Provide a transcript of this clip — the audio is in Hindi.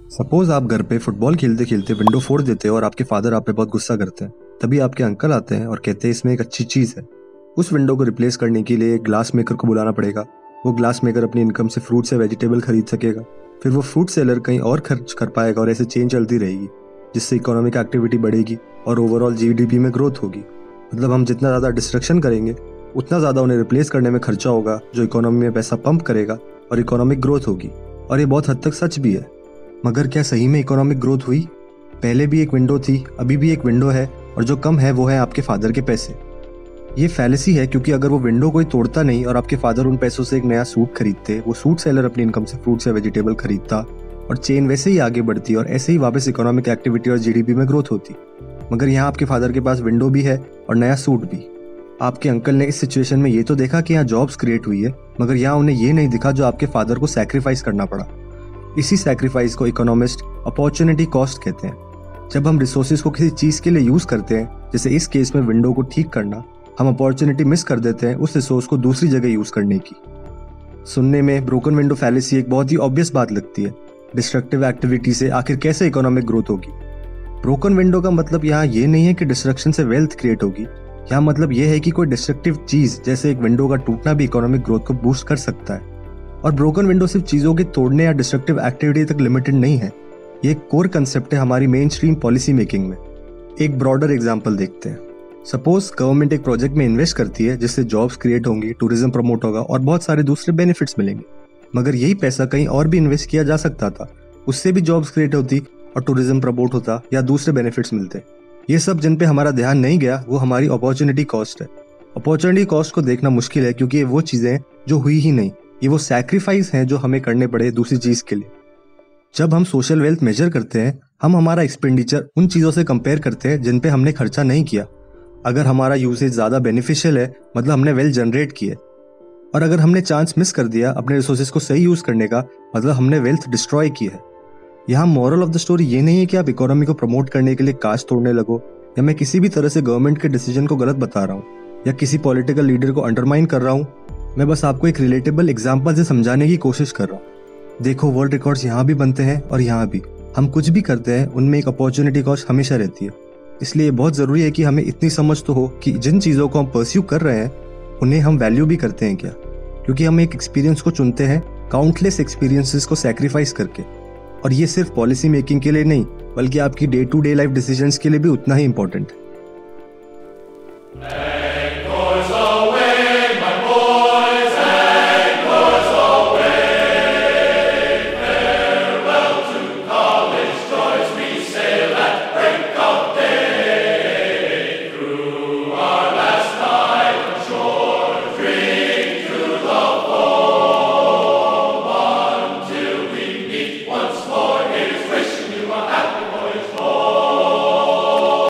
सपोज आप घर पे फुटबॉल खेलते खेलते विंडो फोड़ देते हो और आपके फादर आप पे बहुत गुस्सा करते हैं। तभी आपके अंकल आते हैं और कहते हैं इसमें एक अच्छी चीज़ है। उस विंडो को रिप्लेस करने के लिए एक ग्लास मेकर को बुलाना पड़ेगा। वो ग्लास मेकर अपनी इनकम से फ्रूट से वेजिटेबल खरीद सकेगा। फिर वो फ्रूट सेलर कहीं और खर्च कर पाएगा और ऐसे चेन चलती रहेगी, जिससे इकोनॉमिक एक्टिविटी बढ़ेगी और ओवरऑल जीडीपी में ग्रोथ होगी। मतलब हम जितना ज़्यादा डिस्ट्रक्शन करेंगे उतना ज़्यादा उन्हें रिप्लेस करने में खर्चा होगा, जो इकोनॉमी में पैसा पंप करेगा और इकोनॉमिक ग्रोथ होगी। और ये बहुत हद तक सच भी है। मगर क्या सही में इकोनॉमिक ग्रोथ हुई? पहले भी एक विंडो थी, अभी भी एक विंडो है, और जो कम है वो है आपके फादर के पैसे। ये फैलेसी है, क्योंकि अगर वो विंडो कोई तोड़ता नहीं और आपके फादर उन पैसों से एक नया सूट खरीदते, वो सूट सेलर अपनी इनकम से फ्रूट्स या वेजिटेबल खरीदता और चेन वैसे ही आगे बढ़ती और ऐसे ही वापस इकोनॉमिक एक्टिविटी और जीडीपी में ग्रोथ होती। मगर यहाँ आपके फादर के पास विंडो भी है और नया सूट भी। आपके अंकल ने इस सिचुएशन में ये तो देखा कि यहाँ जॉब्स क्रिएट हुई है, मगर यहाँ उन्हें ये नहीं दिखा जो आपके फादर को सैक्रिफाइस करना पड़ा। इसी सैक्रिफाइस को इकोनॉमिस्ट अपॉर्चुनिटी कॉस्ट कहते हैं। जब हम रिसोर्सेज को किसी चीज़ के लिए यूज़ करते हैं, जैसे इस केस में विंडो को ठीक करना, हम अपॉर्चुनिटी मिस कर देते हैं उस रिसोर्स को दूसरी जगह यूज़ करने की। सुनने में ब्रोकन विंडो फैलेसी एक बहुत ही ऑब्वियस बात लगती है। डिस्ट्रक्टिव एक्टिविटी से आखिर कैसे इकोनॉमिक ग्रोथ होगी? ब्रोकन विंडो का मतलब यहाँ ये नहीं है कि डिस्ट्रक्शन से वेल्थ क्रिएट होगी। यहाँ मतलब ये है कि कोई डिस्ट्रक्टिव चीज़ जैसे एक विंडो का टूटना भी इकोनॉमिक ग्रोथ को बूस्ट कर सकता है। और ब्रोकन विंडो सिर्फ चीज़ों के तोड़ने या डिस्ट्रक्टिव एक्टिविटी तक लिमिटेड नहीं है। ये एक कोर कंसेप्ट है हमारी मेन स्ट्रीम पॉलिसी मेकिंग में। एक ब्रॉडर एग्जांपल देखते हैं। सपोज गवर्नमेंट एक प्रोजेक्ट में इन्वेस्ट करती है, जिससे जॉब्स क्रिएट होंगी, टूरिज्म प्रमोट होगा और बहुत सारे दूसरे बेनिफिट्स मिलेंगे। मगर यही पैसा कहीं और भी इन्वेस्ट किया जा सकता था, उससे भी जॉब्स क्रिएट होती और टूरिज्म प्रमोट होता या दूसरे बेनिफिट्स मिलते। ये सब जिन पे हमारा ध्यान नहीं गया वो हमारी अपॉर्चुनिटी कॉस्ट है। अपॉर्चुनिटी कॉस्ट को देखना मुश्किल है, क्योंकि ये वो चीज़ें जो हुई ही नहीं, ये वो सैक्रिफाइस हैं जो हमें करने पड़े दूसरी चीज़ के लिए। जब हम सोशल वेल्थ मेजर करते हैं, हम हमारा एक्सपेंडिचर उन चीज़ों से कंपेयर करते हैं जिन पे हमने खर्चा नहीं किया। अगर हमारा यूसेज ज़्यादा बेनिफिशियल है, मतलब हमने वेल्थ जनरेट की है। और अगर हमने चांस मिस कर दिया अपने रिसोर्सेज को सही यूज़ करने का, मतलब हमने वेल्थ डिस्ट्रॉय की है। यहाँ मॉरल ऑफ द स्टोरी ये नहीं है कि आप इकोनॉमी को प्रमोट करने के लिए कास्ट तोड़ने लगो, या मैं किसी भी तरह से गवर्नमेंट के डिसीजन को गलत बता रहा हूँ या किसी पॉलिटिकल लीडर को अंडरमाइन कर रहा हूँ। मैं बस आपको एक रिलेटेबल एग्जाम्पल से समझाने की कोशिश कर रहा हूँ। देखो, वर्ल्ड रिकॉर्ड्स यहाँ भी बनते हैं और यहाँ भी। हम कुछ भी करते हैं उनमें एक अपॉर्चुनिटी कॉस्ट हमेशा रहती है। इसलिए बहुत ज़रूरी है कि हमें इतनी समझ तो हो कि जिन चीज़ों को हम परस्यू कर रहे हैं उन्हें हम वैल्यू भी करते हैं क्या। क्योंकि हम एक एक्सपीरियंस को चुनते हैं काउंटलेस एक्सपीरियंसेस को सैक्रिफाइस करके। और ये सिर्फ पॉलिसी मेकिंग के लिए नहीं, बल्कि आपकी day to day life decisions के लिए भी उतना ही इम्पोर्टेंट है।